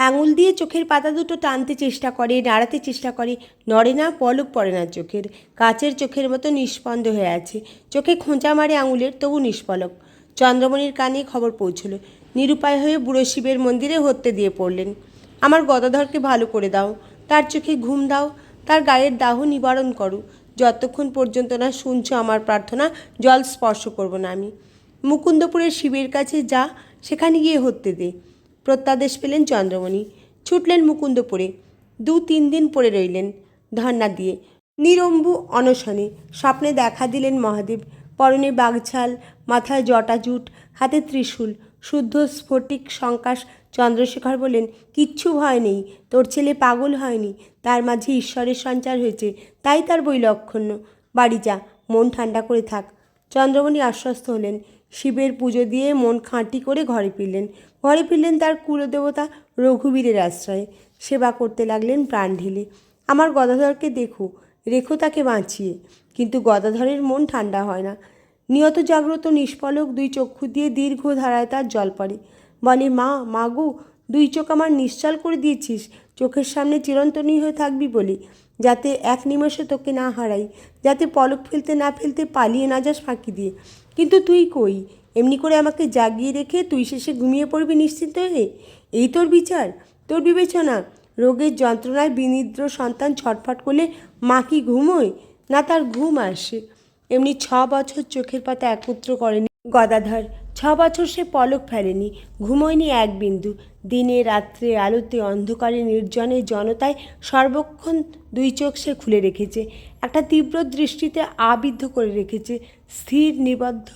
আঙুল দিয়ে চোখের পাতা দুটো টানতে চেষ্টা করে, নাড়াতে চেষ্টা করে, নড়ে না, পলক পড়ে না চোখের। কাচের চোখের মতো নিষ্পন্দ হয়ে আছে। চোখে খোঁচা মারে আঙুলের, তবু নিষ্পলক। চন্দ্রমণির কানে খবর পৌঁছল। নিরুপায় হয়ে বুড়ো শিবের মন্দিরে হত্যে দিয়ে পড়লেন। আমার গদাধরকে ভালো করে দাও, তার চোখে ঘুম দাও, তার গায়ের দাহ নিবারণ করো। যতক্ষণ পর্যন্ত না শুনছ আমার প্রার্থনা, জল স্পর্শ করব না আমি। মুকুন্দপুরের শিবের কাছে যা, সেখানে গিয়ে হত্যে দে। প্রত্যাদেশ পেলেন চন্দ্রমণি। ছুটলেন মুকুন্দপুরে। 2-3 দিন পড়ে রইলেন ধর্না দিয়ে, নিরম্বু অনশনে। স্বপ্নে দেখা দিলেন মহাদেব। পরনে বাগছাল, মাথায় জটাজুট, হাতে ত্রিশূল, শুদ্ধ স্ফটিক সংকাশ। চন্দ্রশেখর বললেন, কিচ্ছু ভয় নেই, তোর ছেলে পাগল হয়নি, তার মাঝে ঈশ্বরের সঞ্চার হয়েছে, তাই তার বৈলক্ষণ্য। বাড়ি যা, মন ঠান্ডা করে থাক। চন্দ্রমণি আশ্বস্ত হলেন। শিবের পুজো দিয়ে মন খাঁটি করে ঘরে ফিরলেন তার কুলদেবতা রঘুবীরের আশ্রয়ে। সেবা করতে লাগলেন প্রাণ ঢেলে। আমার গদাধরকে রেখো তাকে বাঁচিয়ে। কিন্তু গদাধরের মন ঠান্ডা হয় না। নিয়ত জাগ্রত নিষ্পলক 2 চক্ষু দিয়ে দীর্ঘ ধারায় তার জল পড়ে। বলে, মা গো, 2 চোখ আমার নিশ্চল করে দিয়েছিস চোখের সামনে চিরন্তনী হয়ে থাকবি বলে, যাতে এক নিমেষে তোকে না হারাই, যাতে পলক ফেলতে পালিয়ে না যাস ফাঁকি দিয়ে। কিন্তু তুই কই? এমনি করে আমাকে জাগিয়ে রেখে তুই শেষে ঘুমিয়ে পড়বি নিশ্চিন্ত হয়ে? এই তোর বিচার, তোর বিবেচনা? রোগের যন্ত্রণায় বিনিদ্র সন্তান ছটফট করলে মা কি ঘুমোয়? না, তার ঘুম আসে। এমনি 6 বছর চোখের পাতা একত্র করেনি গদাধর। 6 বছর সে পলক ফেলেনি, ঘুমোয়নি এক বিন্দু। দিনে রাত্রে, আলোতে, অন্ধকারে, নির্জনে, জনতায় সর্বক্ষণ 2 চোখ সে খুলে রেখেছে। একটা তীব্র দৃষ্টিতে আবিদ্ধ করে রেখেছে, স্থির নিবদ্ধ।